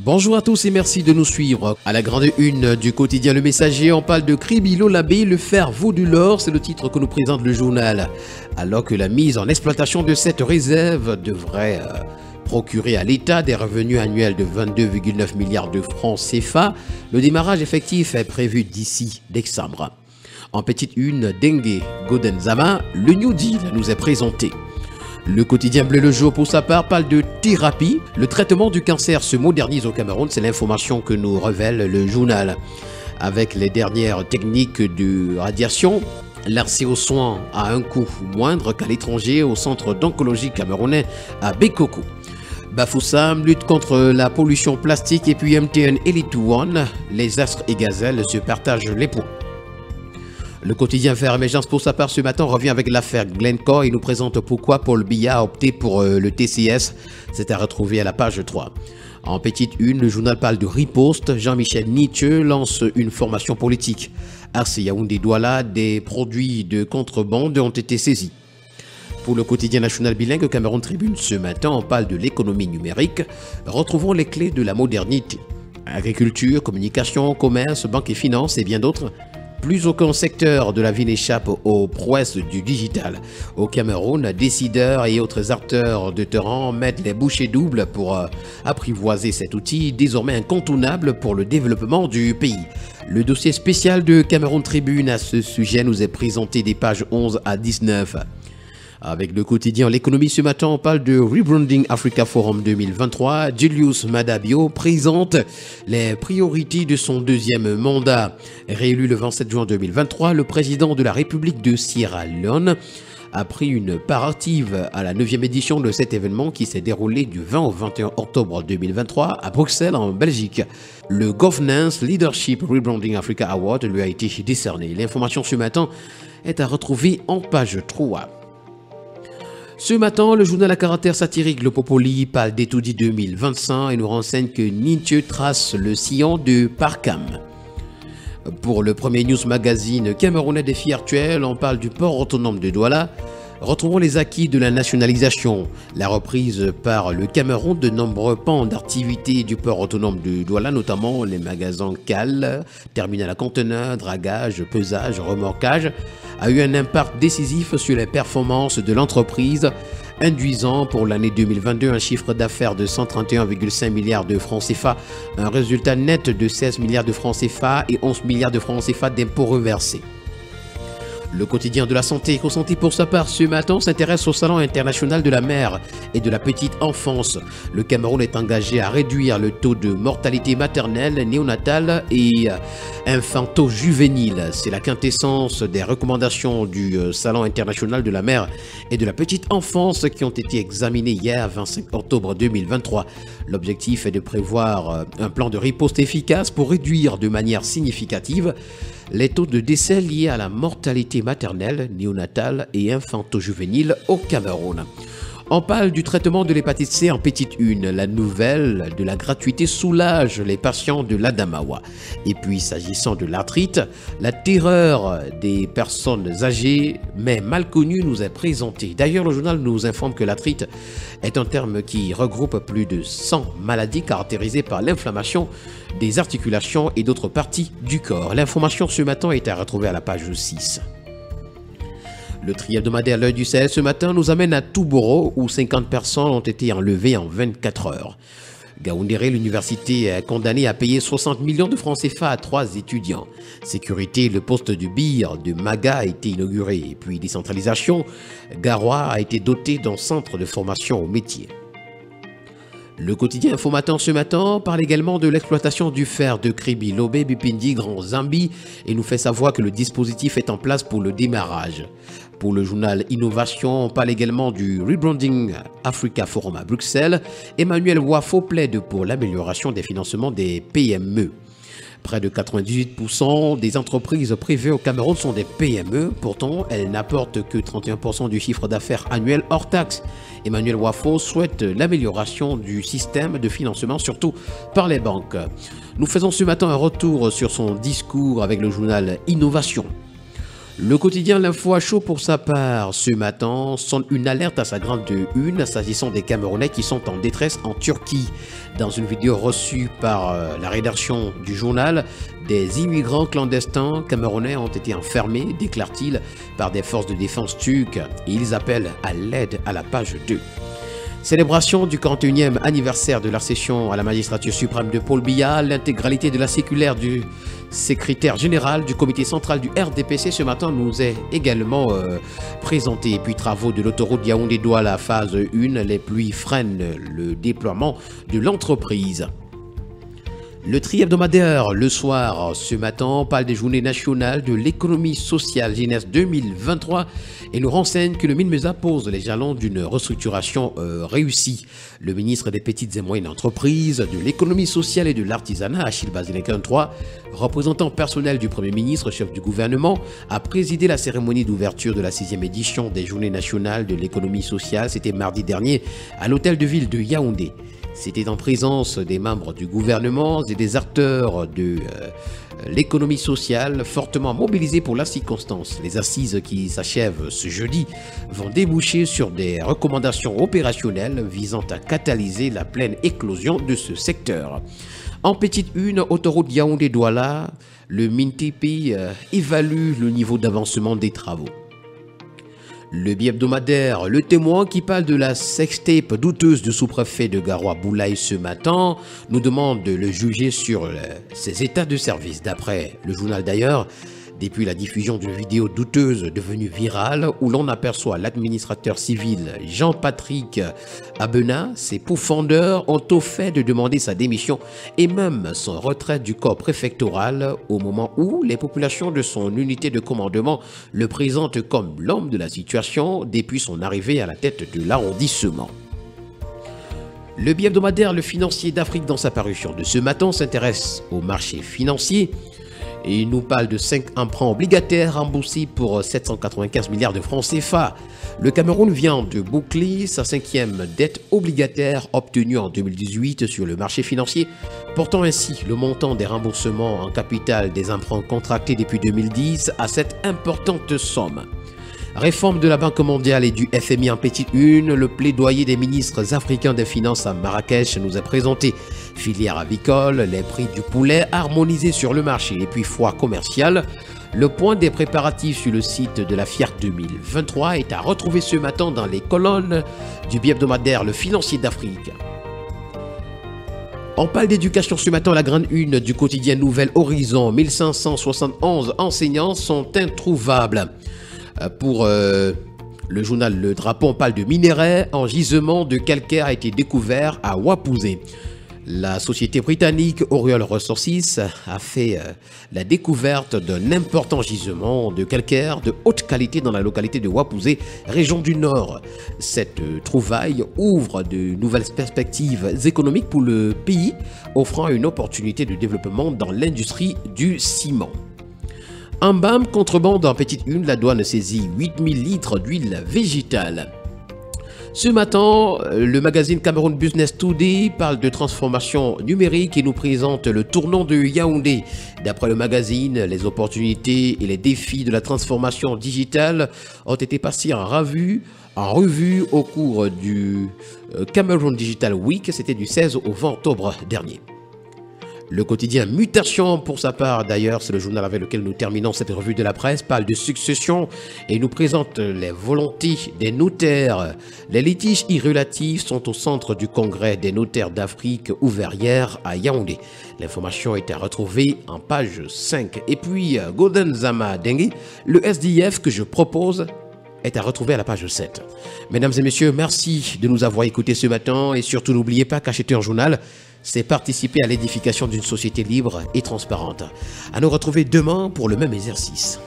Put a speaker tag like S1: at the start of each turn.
S1: Bonjour à tous et merci de nous suivre. À la grande une du quotidien Le Messager, on parle de Kribi-Lolabé, le fer vaut de l'or, c'est le titre que nous présente le journal. Alors que la mise en exploitation de cette réserve devrait procurer à l'État des revenus annuels de 22,9 milliards de francs CFA, le démarrage effectif est prévu d'ici décembre. En petite une, Dengue Godenzama, le New Deal nous est présenté. Le quotidien Bleu le Jour, pour sa part, parle de thérapie. Le traitement du cancer se modernise au Cameroun, c'est l'information que nous révèle le journal. Avec les dernières techniques de radiation, l'accès aux soins a un coût moindre qu'à l'étranger au centre d'oncologie camerounais à Bekoko. Bafoussam lutte contre la pollution plastique et puis MTN Elite One, les astres et gazelles se partagent les points. Le quotidien Faire Émergence pour sa part ce matin revient avec l'affaire Glencore et nous présente pourquoi Paul Biya a opté pour le TCS. C'est à retrouver à la page 3. En petite une, le journal parle de riposte. Jean-Michel Nietzsche lance une formation politique. Ars Yaoundé Douala, des produits de contrebande ont été saisis. Pour le quotidien national bilingue Cameroun Tribune ce matin, on parle de l'économie numérique. Retrouvons les clés de la modernité. Agriculture, communication, commerce, banque et finances et bien d'autres. Plus aucun secteur de la vie n'échappe aux prouesses du digital. Au Cameroun, décideurs et autres acteurs de terrain mettent les bouchées doubles pour apprivoiser cet outil désormais incontournable pour le développement du pays. Le dossier spécial de Cameroun Tribune à ce sujet nous est présenté des pages 11 à 19. Avec le quotidien L'économie ce matin, on parle de Rebranding Africa Forum 2023. Julius Madabio présente les priorités de son deuxième mandat. Réélu le 27 juin 2023, le président de la République de Sierra Leone a pris une part active à la 9e édition de cet événement qui s'est déroulé du 20 au 21 octobre 2023 à Bruxelles en Belgique. Le Governance Leadership Rebranding Africa Award lui a été décerné. L'information ce matin est à retrouver en page 3. Ce matin, le journal à caractère satirique Le Popoli parle d'Etoudi 2025 et nous renseigne que Nietzsche trace le sillon de Parcam. Pour le premier news magazine Camerounais défis actuels, on parle du port autonome de Douala. Retrouvons les acquis de la nationalisation, la reprise par le Cameroun de nombreux pans d'activité du port autonome de Douala, notamment les magasins cales, terminal à conteneurs, dragage, pesage, remorquage, a eu un impact décisif sur les performances de l'entreprise, induisant pour l'année 2022 un chiffre d'affaires de 131,5 milliards de francs CFA, un résultat net de 16 milliards de francs CFA et 11 milliards de francs CFA d'impôts reversés. Le quotidien de la santé, EcoSanté pour sa part ce matin, s'intéresse au Salon international de la mère et de la petite enfance. Le Cameroun est engagé à réduire le taux de mortalité maternelle, néonatale et infanto-juvénile. C'est la quintessence des recommandations du Salon international de la mère et de la petite enfance qui ont été examinées hier, 25 octobre 2023. L'objectif est de prévoir un plan de riposte efficace pour réduire de manière significative les taux de décès liés à la mortalité maternelle, néonatale et infanto-juvénile au Cameroun. On parle du traitement de l'hépatite C en petite une. La nouvelle de la gratuité soulage les patients de l'Adamawa. Et puis, s'agissant de l'arthrite, la terreur des personnes âgées mais mal connues nous est présentée. D'ailleurs, le journal nous informe que l'arthrite est un terme qui regroupe plus de 100 maladies caractérisées par l'inflammation des articulations et d'autres parties du corps. L'information ce matin est à retrouver à la page 6. Le tri hebdomadaire L'Œil du Sahel ce matin nous amène à Touboro où 50 personnes ont été enlevées en 24 heures. Gaoundéré, l'université est condamnée à payer 60 millions de francs CFA à 3 étudiants. Sécurité, le poste de BIR de Maga a été inauguré. Et puis décentralisation, Garoua a été doté d'un centre de formation au métier. Le quotidien Infomatin ce matin parle également de l'exploitation du fer de Kribi-Lolabé, Bipindi, Grand Zambie et nous fait savoir que le dispositif est en place pour le démarrage. Pour le journal Innovation, on parle également du Rebranding Africa Forum à Bruxelles. Emmanuel Wafo plaide pour l'amélioration des financements des PME. Près de 98% des entreprises privées au Cameroun sont des PME. Pourtant, elles n'apportent que 31% du chiffre d'affaires annuel hors taxe. Emmanuel Wafo souhaite l'amélioration du système de financement, surtout par les banques. Nous faisons ce matin un retour sur son discours avec le journal Innovation. Le quotidien L'Info à chaud pour sa part ce matin sonne une alerte à sa grande une s'agissant des Camerounais qui sont en détresse en Turquie. Dans une vidéo reçue par la rédaction du journal, des immigrants clandestins camerounais ont été enfermés, déclare-t-il, par des forces de défense turques et ils appellent à l'aide à la page 2. Célébration du 41e anniversaire de l'accession à la magistrature suprême de Paul Biya, l'intégralité de la circulaire du secrétaire général du comité central du RDPC ce matin nous est également présentée. Et puis travaux de l'autoroute Yaoundé-Douala phase 1, les pluies freinent le déploiement de l'entreprise. Le tri hebdomadaire, le soir, ce matin, parle des journées nationales de l'économie sociale jeunesse 2023 et nous renseigne que le MINMESA pose les jalons d'une restructuration réussie. Le ministre des Petites et Moyennes Entreprises, de l'économie sociale et de l'artisanat, Achille Bazilekin III, représentant personnel du Premier ministre, chef du gouvernement, a présidé la cérémonie d'ouverture de la 6e édition des journées nationales de l'économie sociale. C'était mardi dernier à l'hôtel de ville de Yaoundé. C'était en présence des membres du gouvernement et des acteurs de l'économie sociale fortement mobilisés pour la circonstance. Les assises qui s'achèvent ce jeudi vont déboucher sur des recommandations opérationnelles visant à catalyser la pleine éclosion de ce secteur. En petite une, autoroute Yaoundé-Douala, le MINTP évalue le niveau d'avancement des travaux. Le bi-hebdomadaire Le Témoin qui parle de la sextape douteuse du sous-préfet de Garoua Boulaye ce matin nous demande de le juger sur ses états de service. D'après le journal d'ailleurs, depuis la diffusion d'une vidéo douteuse devenue virale où l'on aperçoit l'administrateur civil Jean-Patrick Abena, ses pourfendeurs ont au fait de demander sa démission et même son retrait du corps préfectoral au moment où les populations de son unité de commandement le présentent comme l'homme de la situation depuis son arrivée à la tête de l'arrondissement. Le bi-hebdomadaire Le Financier d'Afrique dans sa parution de ce matin s'intéresse au marché financier. Et il nous parle de 5 emprunts obligataires remboursés pour 795 milliards de francs CFA. Le Cameroun vient de boucler sa 5e dette obligataire obtenue en 2018 sur le marché financier, portant ainsi le montant des remboursements en capital des emprunts contractés depuis 2010 à cette importante somme. Réforme de la Banque mondiale et du FMI en petite une, le plaidoyer des ministres africains des Finances à Marrakech nous est présenté. Filière avicole, les prix du poulet harmonisés sur le marché et puis foire commerciale. Le point des préparatifs sur le site de la FIAC 2023 est à retrouver ce matin dans les colonnes du bi-hebdomadaire Le Financier d'Afrique. On parle d'éducation ce matin, la grande une du quotidien Nouvel Horizon. 1571 enseignants sont introuvables. Pour le journal Le Drapeau, on parle de minerais en gisement de calcaire a été découvert à Wapouze. La société britannique Oriole Resources a fait la découverte d'un important gisement de calcaire de haute qualité dans la localité de Wapouze, région du Nord. Cette trouvaille ouvre de nouvelles perspectives économiques pour le pays, offrant une opportunité de développement dans l'industrie du ciment. En BAM, contrebande en petite une, la douane saisit 8000 litres d'huile végétale. Ce matin, le magazine Cameroun Business Today parle de transformation numérique et nous présente le tournant de Yaoundé. D'après le magazine, les opportunités et les défis de la transformation digitale ont été passés en revue au cours du Cameroun Digital Week. C'était du 16 au 20 octobre dernier. Le quotidien Mutation, pour sa part, d'ailleurs, c'est le journal avec lequel nous terminons cette revue de la presse, parle de succession et nous présente les volontés des notaires. Les litiges irrelatifs sont au centre du congrès des notaires d'Afrique ouvert hier à Yaoundé. L'information est à retrouver en page 5. Et puis, Golden Zama Dengue, le SDF que je propose est à retrouver à la page 7. Mesdames et messieurs, merci de nous avoir écoutés ce matin et surtout n'oubliez pas qu'acheter un journal, c'est participer à l'édification d'une société libre et transparente. À nous retrouver demain pour le même exercice.